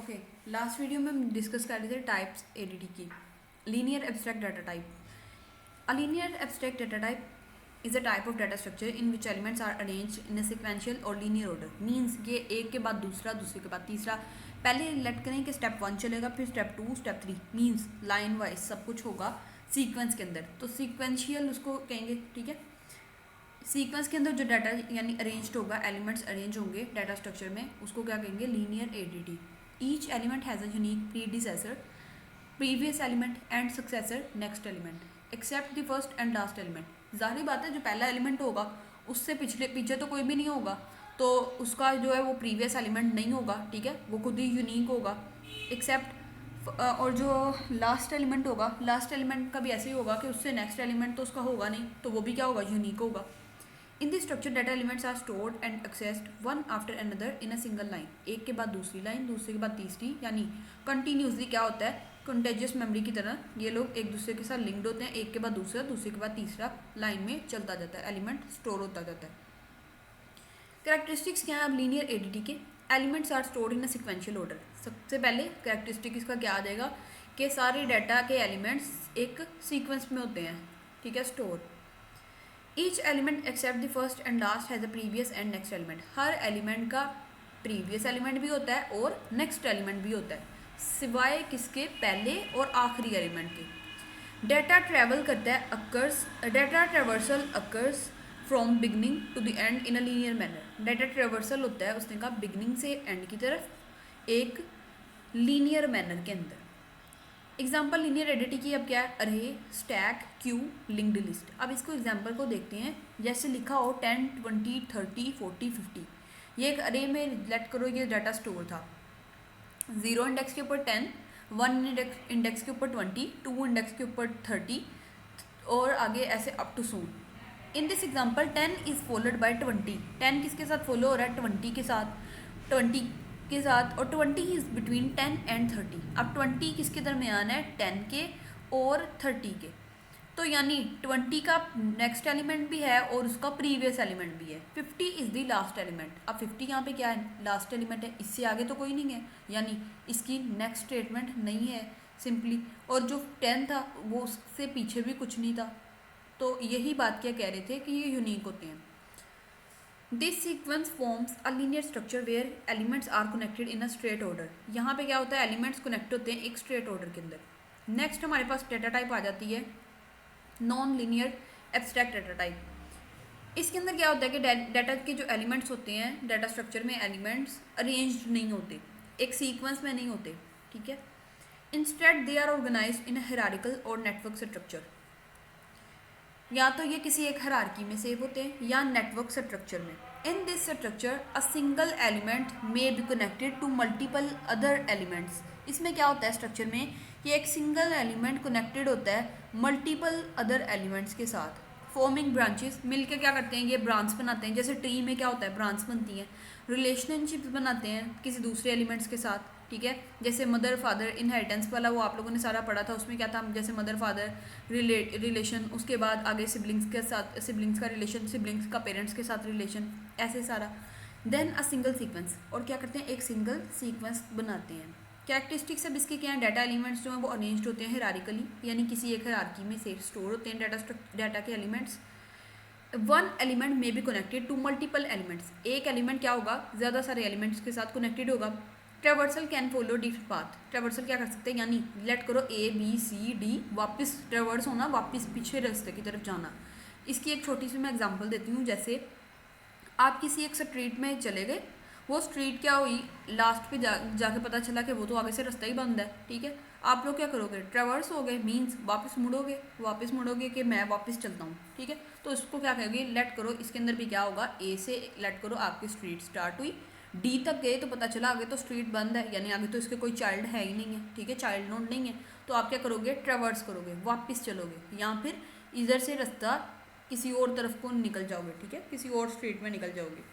Okay, last video में हम discuss कर रहे थे टाइप्स एडीटी की। Linear abstract data type. A linear abstract data type is a type of data structure in which elements are arranged in a sequential और linear order. Means ये एक के बाद दूसरा, दूसरे के बाद तीसरा। पहले लेट करें कि स्टेप 1 चलेगा, फिर step 2, step 3। Means line wise सब कुछ होगा सीक्वेंस के अंदर, तो सीक्वेंशियल उसको कहेंगे। ठीक है, सीक्वेंस के अंदर जो डाटा यानी अरेंज्ड होगा, एलिमेंट्स अरेंज होंगे डाटा स्ट्रक्चर में, उसको क्या कहेंगे? Linear ADT. Each element has a unique predecessor, previous element and successor next element except the first and last element. जाहिर बात है, जो पहला एलिमेंट होगा उससे पीछे तो कोई भी नहीं होगा, तो उसका जो है वो प्रीवियस एलिमेंट नहीं होगा। ठीक है, वो खुद ही यूनिक होगा। एक्सेप्ट और जो लास्ट एलिमेंट होगा, लास्ट एलिमेंट का भी ऐसे ही होगा कि उससे नेक्स्ट एलिमेंट तो उसका होगा नहीं, तो वो भी क्या होगा? यूनिक होगा। In this structure data elements are stored and accessed one after another in a single line. एक के बाद दूसरी लाइन, दूसरे के बाद तीसरी, यानी कंटिन्यूसली क्या होता है? कंटेजियस मेमोरी की तरह ये लोग एक दूसरे के साथ लिंक्ड होते हैं। एक के बाद दूसरा, दूसरे के बाद तीसरा लाइन में चलता जाता है, एलिमेंट स्टोर होता जाता है। कैरेक्टरिस्टिक्स क्या है अब लीनियर एडीटी के? Elements are stored in a sequential order. सबसे पहले कैरेक्टरिस्टिक इसका क्या आ जाएगा कि सारे डाटा के एलिमेंट्स एक सीक्वेंस में होते हैं। ठीक है, store. Each element except the first and last has a previous and next element. हर एलिमेंट का प्रीवियस एलिमेंट भी होता है और नेक्स्ट एलिमेंट भी होता है, सिवाय किसके? पहले और आखिरी एलिमेंट के। डाटा ट्रैवल करता है occurs, data traversal occurs from beginning to the end in a linear manner. Data traversal होता है, उसने कहा, बिगनिंग से एंड की तरफ एक लीनियर मैनर के अंदर। एग्जाम्पल लीनियर एडिटी की अब क्या है? अरे, स्टैक, क्यू, लिंक्ड लिस्ट। अब इसको एग्जाम्पल को देखते हैं। जैसे लिखा हो 10, 20, 30, 40, 50। ये एक अरे में लेट करो ये डाटा स्टोर था। 0 इंडेक्स के ऊपर 10, 1 इंडेक्स के ऊपर 20, 2 इंडेक्स के ऊपर 30 और आगे ऐसे up too soon. In this example 10 is followed by 20। 10 किसके साथ फॉलो हो रहा है? 20 के साथ, 20 के साथ, और 20 इज बिटवीन 10 एंड 30। अब 20 किसके दरमियान है? 10 के और 30 के। तो यानी 20 का नेक्स्ट एलिमेंट भी है और उसका प्रीवियस एलिमेंट भी है। 50 इज द लास्ट एलिमेंट। अब 50 यहाँ पे क्या है? लास्ट एलिमेंट है, इससे आगे तो कोई नहीं है, यानी इसकी नेक्स्ट स्टेटमेंट नहीं है सिंपली। और जो 10 था वो उससे पीछे भी कुछ नहीं था। तो यही बात क्या कह रहे थे कि ये यूनिक होते हैं। This sequence forms a linear structure where elements are connected in a straight order. यहाँ पे क्या होता है? एलिमेंट्स कनेक्ट होते हैं एक स्ट्रेट ऑर्डर के अंदर। नेक्स्ट हमारे पास डाटा टाइप आ जाती है non linear abstract data type. इसके अंदर क्या होता है कि डाटा के जो एलिमेंट्स होते हैं, डाटा स्ट्रक्चर में एलिमेंट्स अरेंज्ड नहीं होते, एक सीक्वेंस में नहीं होते। ठीक है, instead they are organised in a hierarchical और नेटवर्क स्ट्रक्चर। या तो ये किसी एक हायरार्की में सेव होते हैं या नेटवर्क स्ट्रक्चर में। In this structure a single element may be connected to multiple other elements. इसमें क्या होता है स्ट्रक्चर में कि एक सिंगल एलिमेंट कनेक्टेड होता है मल्टीपल अदर एलिमेंट्स के साथ, फॉर्मिंग ब्रांचेस। मिलकर क्या करते हैं? ये ब्रांच बनाते हैं। जैसे ट्री में क्या होता है? ब्रांच बनती हैं, रिलेशनशिप्स बनाते हैं किसी दूसरे एलिमेंट्स के साथ। ठीक है, जैसे मदर फादर इनहेरिटेंस वाला वो आप लोगों ने सारा पढ़ा था, उसमें क्या था? जैसे मदर फादर रिलेशन, उसके बाद आगे सिबलिंग्स के साथ, सिबलिंग्स का रिलेशन, सिबलिंग्स का पेरेंट्स के साथ रिलेशन, ऐसे सारा। देन अ सिंगल सीक्वेंस, और क्या करते हैं? एक सिंगल सीक्वेंस बनाते हैं। कैरेक्टरिस्टिक्स अब इसके क्या है? डाटा एलिमेंट्स जो हैं वो अरेंज्ड होते हैं हायरार्किकली, यानी किसी एक हायरार्की में से स्टोर होते हैं डाटा के elements. One element may be connected to multiple elements. एक एलिमेंट क्या होगा? ज़्यादा सारे एलिमेंट्स के साथ कनेक्टेड होगा। Traversal can follow different path. Traversal क्या कर सकते हैं? यानी लेट करो ABCD, वापस ट्रेवर्स होना, वापस पीछे रास्ते की तरफ जाना। इसकी एक छोटी सी मैं एग्जांपल देती हूँ। जैसे आप किसी एक स्ट्रीट में चले गए, वो स्ट्रीट क्या हुई, लास्ट पे जाके पता चला कि वो तो आगे से रास्ता ही बंद है। ठीक है, आप लोग क्या करोगे? ट्रेवर्स हो गए, मीन्स वापस मुड़ोगे कि मैं वापस चलता हूँ। ठीक है, तो इसको क्या कहोगे? लेट करो इसके अंदर भी क्या होगा? ए से लेट करो आपकी स्ट्रीट स्टार्ट हुई, डी तक गए तो पता चला आगे तो स्ट्रीट बंद है, यानी आगे तो इसके कोई चाइल्ड है ही नहीं है। ठीक है, चाइल्ड नोड नहीं है, तो आप क्या करोगे? ट्रेवर्स करोगे, वापस चलोगे, या फिर इधर से रास्ता किसी और तरफ को निकल जाओगे। ठीक है, किसी और स्ट्रीट में निकल जाओगे।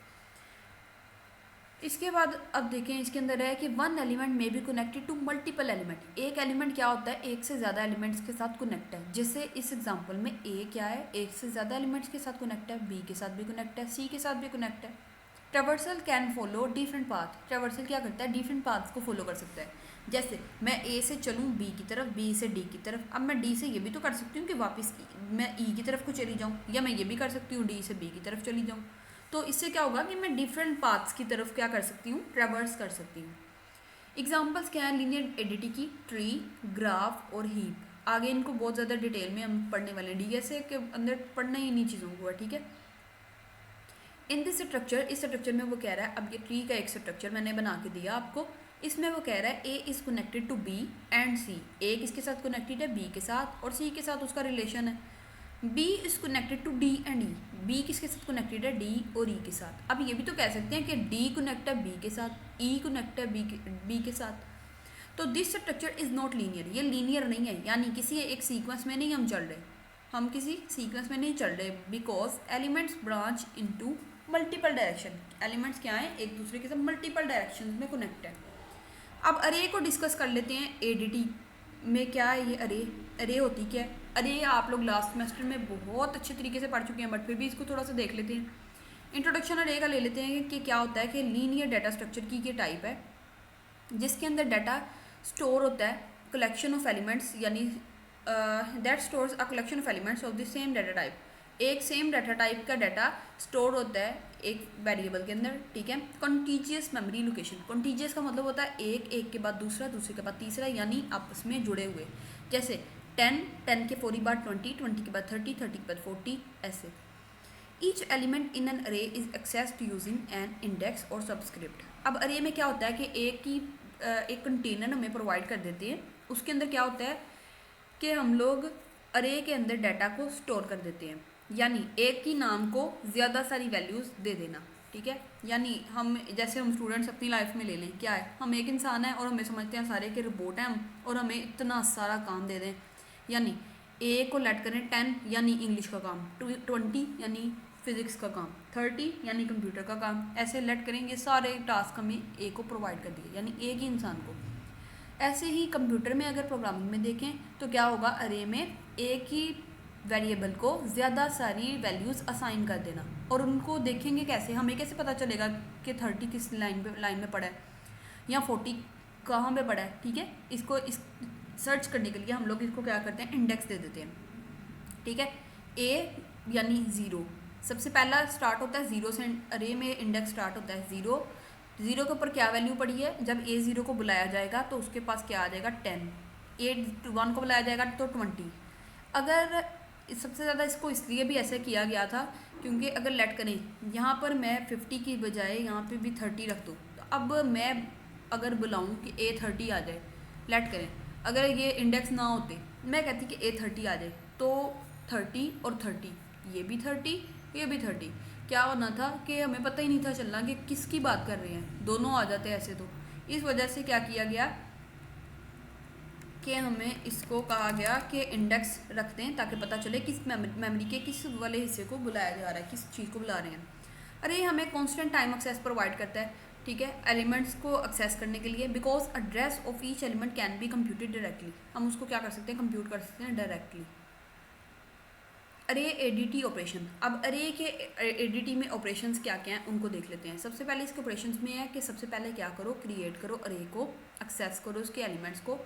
इसके बाद अब देखें, इसके अंदर है कि one element may be connected to multiple element. एक एलिमेंट क्या होता है? एक से ज़्यादा एलिमेंट्स के साथ कनेक्ट है। जैसे इस एग्जांपल में ए क्या है? एक से ज़्यादा एलिमेंट्स के साथ कनेक्ट है, बी के साथ भी कनेक्ट है, सी के साथ भी कनेक्ट है। Traversal can follow different path. Traversal क्या करता है, डिफरेंट पाथ्स को फॉलो कर सकता है। जैसे मैं ए से चलूँ बी की तरफ, बी से डी की तरफ, अब मैं डी से ये भी तो कर सकती हूँ कि वापस मैं ई की तरफ को चली जाऊँ, या मैं ये भी कर सकती हूँ डी से बी की तरफ चली जाऊँ। तो इससे क्या होगा कि मैं डिफरेंट पाथ्स की तरफ क्या कर सकती हूँ, ट्रेवर्स कर सकती हूँ। एग्जाम्पल्स क्या है लीनियर एडिटी की, ट्री, ग्राफ और हीप। आगे इनको बहुत ज़्यादा डिटेल में हम पढ़ने वाले हैं, डीएसए के अंदर पढ़ना ही इन्हीं चीज़ों को है, ठीक है। इन दिस स्ट्रक्चर, इस स्ट्रक्चर में वो कह रहा है, अब ये ट्री का एक स्ट्रक्चर मैंने बना के दिया आपको, इसमें वो कह रहा है A is connected to B and C. A किसके साथ कनेक्टेड है, बी के साथ, और सी के साथ उसका रिलेशन है। B is connected to D and E, B किसके साथ कनेक्टेड है, डी और ई के साथ। अब ये भी तो कह सकते हैं कि डी कनेक्ट है बी के साथ, ई कनेक्ट है बी के साथ। तो this structure is not linear, ये लीनियर नहीं है, यानी किसी एक सीक्वेंस में नहीं हम चल रहे, हम किसी सीक्वेंस में नहीं चल रहे, because elements branch into multiple direction. Elements क्या हैं, एक दूसरे के साथ मल्टीपल डायरेक्शन में कनेक्ट है। अब अरे को डिस्कस कर लेते हैं। एडीटी में क्या है ये अरे, अरे होती क्या है, अरे आप लोग लास्ट सेमेस्टर में बहुत अच्छे तरीके से पढ़ चुके हैं, बट फिर भी इसको थोड़ा सा देख लेते हैं। इंट्रोडक्शन अरे का ले लेते हैं कि क्या होता है कि लीनियर डाटा स्ट्रक्चर की ये टाइप है जिसके अंदर डाटा स्टोर होता है, कलेक्शन ऑफ एलिमेंट्स, यानी that stores a collection of elements of the same data type. एक सेम डाटा टाइप का डाटा स्टोर होता है एक वेरिएबल के अंदर, ठीक है। कॉन्टीजियस मेमोरी लोकेशन, कॉन्टीजियस का मतलब होता है एक, एक के बाद दूसरा, दूसरे के बाद तीसरा, यानी आपस में जुड़े हुए। जैसे 10, 10 के 4 बाद 20, 20 के बाद 30, 30 के बाद 40, ऐसे। Each element in an array is accessed using an index और सबस्क्रिप्ट। अब अरे में क्या होता है कि एक कंटेनर हमें प्रोवाइड कर देते हैं, उसके अंदर क्या होता है कि हम लोग अरे के अंदर डाटा को स्टोर कर देते हैं, यानी एक ही नाम को ज़्यादा सारी वैल्यूज़ दे देना, ठीक है। यानी हम जैसे हम स्टूडेंट्स अपनी लाइफ में ले लें, क्या है, हम एक इंसान है और हमें समझते हैं सारे के रोबोट हैं हम, और हमें इतना सारा काम दे दें, यानी ए को लेट करें 10 यानी इंग्लिश का काम, 20 यानी फिज़िक्स का काम, 30 यानी कंप्यूटर का काम, ऐसे लेट करें, ये सारे टास्क हमें ए को प्रोवाइड कर दिए, यानी एक ही इंसान को। ऐसे ही कंप्यूटर में अगर प्रोग्रामिंग में देखें तो क्या होगा, अरे में एक ही वेरिएबल को ज़्यादा सारी वैल्यूज़ असाइन कर देना, और उनको देखेंगे कैसे, हमें कैसे पता चलेगा कि 30 किस लाइन में पड़ा है या 40 कहाँ पे पड़ा है, ठीक है। इसको इस सर्च करने के लिए हम लोग इसको क्या करते हैं, इंडेक्स दे देते हैं, ठीक है। ए यानी 0, सबसे पहला स्टार्ट होता है 0 से, अरे में इंडेक्स स्टार्ट होता है 0, 0 के ऊपर क्या वैल्यू पड़ी है, जब ए 0 को बुलाया जाएगा तो उसके पास क्या आ जाएगा 10, ए 1 को बुलाया जाएगा तो 20। अगर सबसे ज़्यादा इसको इसलिए भी ऐसे किया गया था क्योंकि अगर लेट करें यहाँ पर मैं 50 की बजाय यहाँ पे भी 30 रख दूँ, तो अब मैं अगर बुलाऊँ कि ए 30 आ जाए, लेट करें अगर ये इंडेक्स ना होते, मैं कहती कि ए 30 आ जाए, तो 30 और 30, ये भी 30, ये भी 30, क्या होना था कि हमें पता ही नहीं था चलना कि किसकी बात कर रहे हैं, दोनों आ जाते ऐसे। तो इस वजह से क्या किया गया कि हमें इसको कहा गया कि इंडेक्स रखते हैं ताकि पता चले किस मेमोरी के किस वाले हिस्से को बुलाया जा रहा है, किस चीज़ को बुला रहे हैं। अरे हमें कांस्टेंट टाइम एक्सेस प्रोवाइड करता है, ठीक है, एलिमेंट्स को एक्सेस करने के लिए, because address of each element can be computed directly. हम उसको क्या कर सकते हैं, कंप्यूट कर सकते हैं डायरेक्टली। अरे एडीटी ऑपरेशन, अब अरे के एडीटी में ऑपरेशंस क्या क्या हैं उनको देख लेते हैं। सबसे पहले इसके ऑपरेशंस में है कि सबसे पहले क्या करो, क्रिएट करो अरे को, एक्सेस करो उसके एलिमेंट्स को,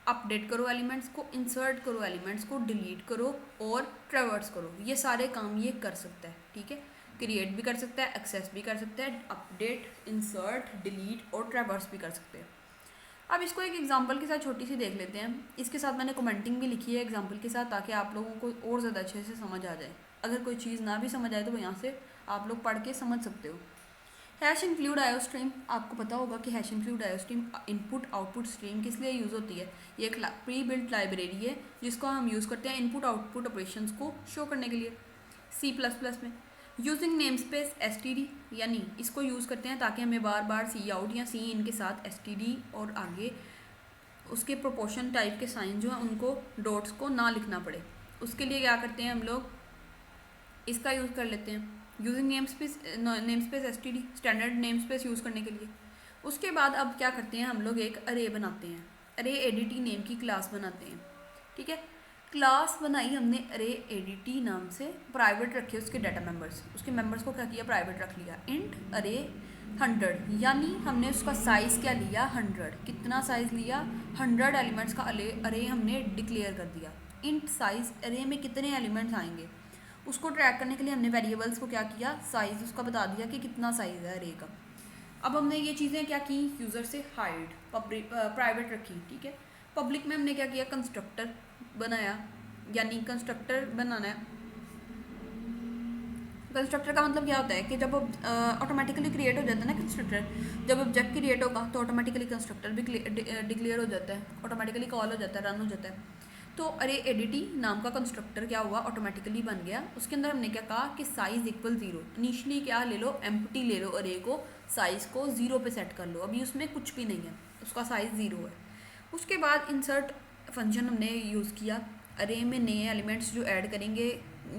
अपडेट करो एलिमेंट्स को, इंसर्ट करो एलिमेंट्स को, डिलीट करो और ट्रैवर्स करो। ये सारे काम ये कर सकता है, ठीक है। क्रिएट भी कर सकता है, एक्सेस भी कर सकता है, अपडेट, इंसर्ट, डिलीट और ट्रैवर्स भी कर सकते हैं। अब इसको एक एग्जांपल के साथ छोटी सी देख लेते हैं। इसके साथ मैंने कमेंटिंग भी लिखी है एग्जांपल के साथ, ताकि आप लोगों को और ज़्यादा अच्छे से समझ आ जाए। अगर कोई चीज़ ना भी समझ आए तो यहाँ से आप लोग पढ़ के समझ सकते हो। हैश इंक्लूड आयो स्ट्रीम, आपको पता होगा कि हैश इंक्लूड आयो स्ट्रीम इनपुट आउटपुट स्ट्रीम किस लिए यूज़ होती है। ये एक प्री बिल्ट लाइब्रेरी है जिसको हम यूज़ करते हैं इनपुट आउटपुट ऑपरेशंस को शो करने के लिए। C++ में यूजिंग नेम स्पेस std, यानी इसको यूज़ करते हैं ताकि हमें बार बार सी आउट या सी इन के साथ std और आगे उसके प्रोपोर्शन टाइप के साइन जो हैं उनको डॉट्स को ना लिखना पड़े। उसके लिए क्या करते हैं हम लोग, इसका यूज़ कर लेते हैं using name space std, standard name space use करने के लिए। उसके बाद अब क्या करते हैं हम लोग, एक अरे बनाते हैं, अरे एडिटी नेम की क्लास बनाते हैं, ठीक है। क्लास बनाई हमने अरे एडीटी नाम से, प्राइवेट रखे उसके डाटा मेंबर्स, उसके मेंबर्स को क्या किया, प्राइवेट रख लिया। इंट अरे 100, यानी हमने उसका साइज़ क्या लिया, 100। कितना साइज़ लिया, 100 एलिमेंट्स का अरे हमने डिक्लेयर कर दिया। इंट साइज़, अरे में कितने एलिमेंट्स आएंगे उसको ट्रैक करने के लिए हमने वेरिएबल्स को क्या किया, साइज़ उसका बता दिया कि कितना साइज़ है अरे का। अब हमने ये चीज़ें क्या की, यूज़र से हाइड प्राइवेट रखी, ठीक है। पब्लिक में हमने क्या किया, कंस्ट्रक्टर बनाया, यानी कंस्ट्रक्टर बनाना है। कंस्ट्रक्टर का मतलब क्या होता है कि जब ऑटोमेटिकली क्रिएट हो जाता है ना कंस्ट्रक्टर, जब ऑब्जेक्ट क्रिएट होगा तो ऑटोमेटिकली कंस्ट्रक्टर भी डिक्लेयर हो जाता है, ऑटोमेटिकली कॉल हो जाता है, रन हो जाता है। तो अरे एडिटी नाम का कंस्ट्रक्टर क्या हुआ, ऑटोमेटिकली बन गया। उसके अंदर हमने क्या कहा कि साइज़ इक्वल 0। इनिशियली क्या ले लो, एम्प्टी ले लो अरे को, साइज़ को 0 पे सेट कर लो, अभी उसमें कुछ भी नहीं है, उसका साइज़ 0 है। उसके बाद इंसर्ट फंक्शन हमने यूज़ किया, अरे में नए एलिमेंट्स जो ऐड करेंगे,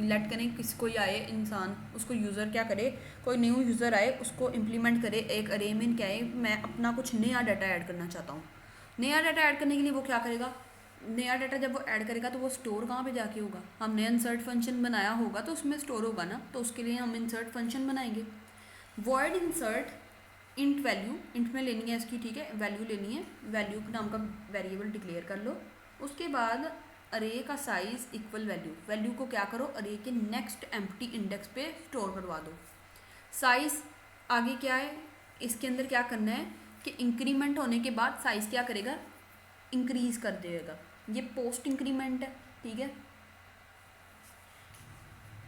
लेट करें किसी कोई आए इंसान, उसको यूज़र क्या करे, कोई न्यू यूज़र आए उसको इम्प्लीमेंट करे एक अरे में, क्या है मैं अपना कुछ नया डाटा ऐड करना चाहता हूँ। नया डाटा ऐड करने के लिए वो क्या करेगा, नया डाटा जब वो ऐड करेगा तो वो स्टोर कहाँ पे जाके होगा, हमने इंसर्ट फंक्शन बनाया होगा तो उसमें स्टोर होगा ना, तो उसके लिए हम इंसर्ट फंक्शन बनाएंगे। Void insert int value, int में लेनी है इसकी, ठीक है, वैल्यू लेनी है, वैल्यू नाम का वेरिएबल डिक्लेयर कर लो। उसके बाद अरे का साइज़ इक्वल वैल्यू, वैल्यू को क्या करो, अरे के नेक्स्ट एम्प्टी इंडेक्स पे स्टोर करवा दो। साइज़ आगे क्या है, इसके अंदर क्या करना है कि इंक्रीमेंट होने के बाद साइज़ क्या करेगा, इंक्रीज़ कर देगा, ये पोस्ट इंक्रीमेंट है, ठीक है।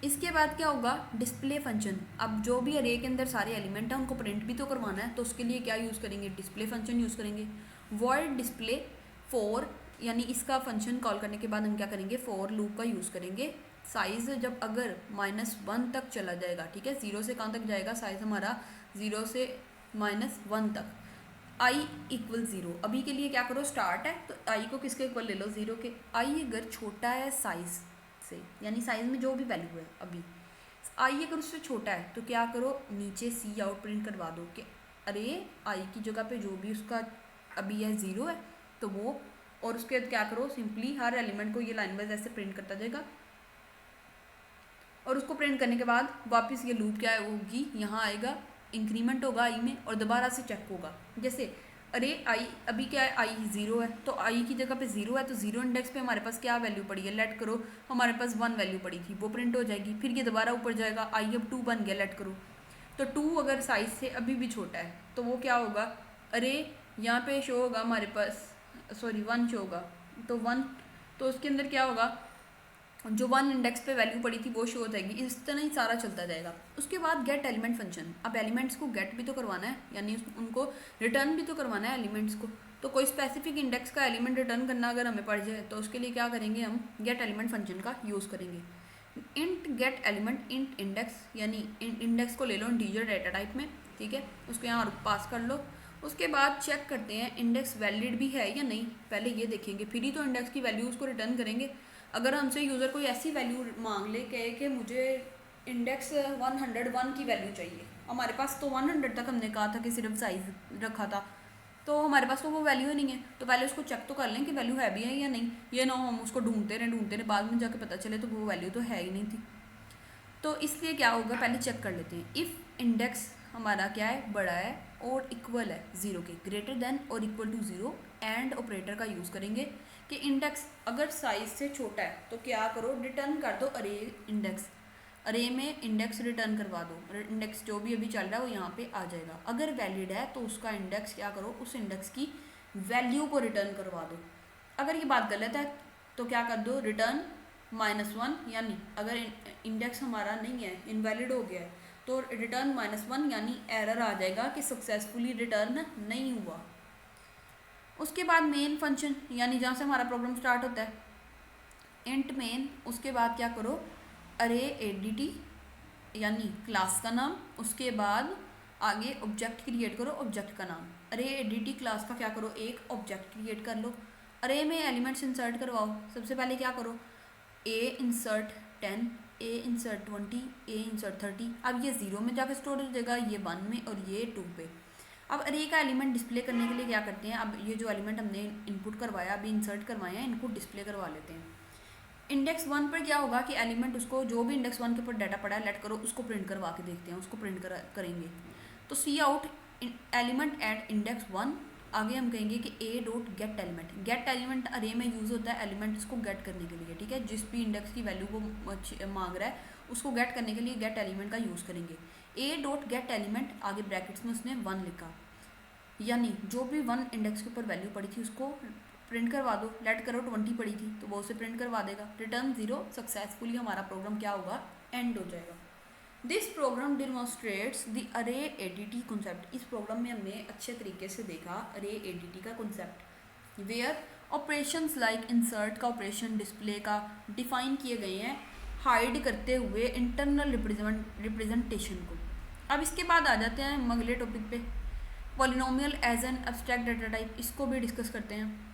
इसके बाद क्या होगा, डिस्प्ले फंक्शन। अब जो भी अरे के अंदर सारे एलिमेंट हैं उनको प्रिंट भी तो करवाना है, तो उसके लिए क्या यूज़ करेंगे, डिस्प्ले फंक्शन यूज़ करेंगे। वॉइड डिस्प्ले फॉर, यानी इसका फंक्शन कॉल करने के बाद हम क्या करेंगे, फॉर लूप का यूज़ करेंगे। साइज़ जब अगर -1 तक चला जाएगा, ठीक है, 0 से कहाँ तक जाएगा साइज़ हमारा, 0 से -1 तक, आई इक्वल 0। अभी के लिए क्या करो, स्टार्ट है तो आई को किसके इक्वल ले लो, 0 के। आई अगर छोटा है साइज़ से, यानी साइज़ में जो भी वैल्यू है अभी, आई अगर उससे छोटा है तो क्या करो, नीचे सी आउट प्रिंट करवा दो कि अरे आई की जगह पे जो भी उसका अभी है 0 है तो वो, और उसके बाद क्या करो, सिंपली हर एलिमेंट को ये लाइन वाइज ऐसे प्रिंट करता जाएगा। और उसको प्रिंट करने के बाद वापस ये लूप क्या होगी, यहाँ आएगा, इंक्रीमेंट होगा आई में और दोबारा से चेक होगा। जैसे अरे आई अभी क्या है, आई 0 है तो आई की जगह पे 0 है तो 0 इंडेक्स पे हमारे पास क्या वैल्यू पड़ी है, लेट करो हमारे पास 1 वैल्यू पड़ी थी, वो प्रिंट हो जाएगी। फिर ये दोबारा ऊपर जाएगा, आई अब 2 बन गया, लेट करो, तो 2 अगर साइज से अभी भी छोटा है तो वो क्या होगा, अरे यहाँ पे शो होगा हमारे पास, सॉरी 1 शो होगा, तो 1, तो उसके अंदर क्या होगा, जो 1 इंडेक्स पे वैल्यू पड़ी थी वो शो हो जाएगी। इस तरह ही सारा चलता जाएगा। उसके बाद गेट एलिमेंट फंक्शन, अब एलिमेंट्स को गेट भी तो करवाना है, यानी उनको रिटर्न भी तो करवाना है एलिमेंट्स को। तो कोई स्पेसिफिक इंडेक्स का एलिमेंट रिटर्न करना अगर हमें पड़ जाए तो उसके लिए क्या करेंगे, हम गेट एलिमेंट फंक्शन का यूज़ करेंगे। Int gate element int index, यानी इंडेक्स को ले लो इंटीजर डेटा टाइप में, ठीक है, उसको यहाँ पास कर लो। उसके बाद चेक करते हैं इंडेक्स वैलिड भी है या नहीं, पहले ये देखेंगे, फिर ही तो इंडेक्स की वैल्यू उसको रिटर्न करेंगे। अगर हमसे यूज़र कोई ऐसी वैल्यू मांग ले, कहे कि मुझे इंडेक्स 101 की वैल्यू चाहिए, हमारे पास तो 100 तक हमने कहा था कि सिर्फ साइज रखा था, तो हमारे पास तो वो वैल्यू ही नहीं है, तो पहले उसको चेक तो कर लें कि वैल्यू है भी है या नहीं, ये ना हम उसको ढूंढते रहे बाद में जाके पता चले तो वो वैल्यू तो है ही नहीं थी। तो इसलिए क्या होगा, पहले चेक कर लेते हैं। इफ़ इंडेक्स हमारा क्या है, बड़ा है और इक्वल है 0 के, ग्रेटर देन और इक्वल टू 0, एंड ऑपरेटर का यूज़ करेंगे कि इंडेक्स अगर साइज से छोटा है तो क्या करो, रिटर्न कर दो अरे इंडेक्स, अरे में इंडेक्स रिटर्न करवा दो, इंडेक्स जो भी अभी चल रहा है वो यहाँ पे आ जाएगा। अगर वैलिड है तो उसका इंडेक्स क्या करो, उस इंडेक्स की वैल्यू को रिटर्न करवा दो। अगर ये बात गलत है तो क्या कर दो, रिटर्न -1, यानी अगर इंडेक्स हमारा नहीं है, इनवैलिड हो गया है, तो रिटर्न -1, यानी एरर आ जाएगा कि सक्सेसफुली रिटर्न नहीं हुआ। उसके बाद मेन फंक्शन, यानी जहाँ से हमारा प्रॉब्लम स्टार्ट होता है, इंट मेन। उसके बाद क्या करो, अरे एडिटी यानी क्लास का नाम, उसके बाद आगे ऑब्जेक्ट क्रिएट करो, ऑब्जेक्ट का नाम, अरे एडिटी क्लास का क्या करो, एक ऑब्जेक्ट क्रिएट कर लो। अरे में एलिमेंट्स इंसर्ट करवाओ, सबसे पहले क्या करो, ए इंसर्ट 10, ए इंसर्ट 20, ए इंसर्ट 30। अब ये 0 में जाकर स्टोर हो जाएगा, ये 1 में और ये 2 पे। अब अरे का एलिमेंट डिस्प्ले करने के लिए क्या करते हैं, अब ये जो एलिमेंट हमने इनपुट करवाया, अभी इंसर्ट करवाए हैं, इनको डिस्प्ले करवा लेते हैं। इंडेक्स 1 पर क्या होगा कि एलिमेंट उसको जो भी इंडेक्स 1 के ऊपर डाटा पड़ा है लेट करो उसको प्रिंट करवा के देखते हैं, उसको प्रिंट करेंगे। तो सी आउट एलिमेंट एट इंडेक्स 1, आगे हम कहेंगे कि ए dot gate element. Gate element अरे में यूज़ होता है एलिमेंट्स को गेट करने के लिए, ठीक है। जिस भी इंडेक्स की वैल्यू को मांग रहा है उसको गेट करने के लिए गेट एलिमेंट का यूज़ करेंगे। ए डॉट गेट एलिमेंट, आगे ब्रैकेट्स में उसने 1 लिखा, यानी जो भी 1 इंडेक्स के ऊपर वैल्यू पड़ी थी उसको प्रिंट करवा दो। लेट करो 20 पड़ी थी तो वो उसे प्रिंट करवा देगा। रिटर्न 0, सक्सेसफुली हमारा प्रोग्राम क्या होगा, एंड हो जाएगा। This program demonstrates the array ADT concept. इस प्रोग्राम में हमने अच्छे तरीके से देखा अरे एडीटी का concept, where operations like insert का ऑपरेशन डिस्प्ले का डिफाइन किए गए हैं, हाइड करते हुए इंटरनल रिप्रेजेंटेशन को। अब इसके बाद आ जाते हैं हम अगले टॉपिक पे, polynomial as an abstract data type. इसको भी डिस्कस करते हैं।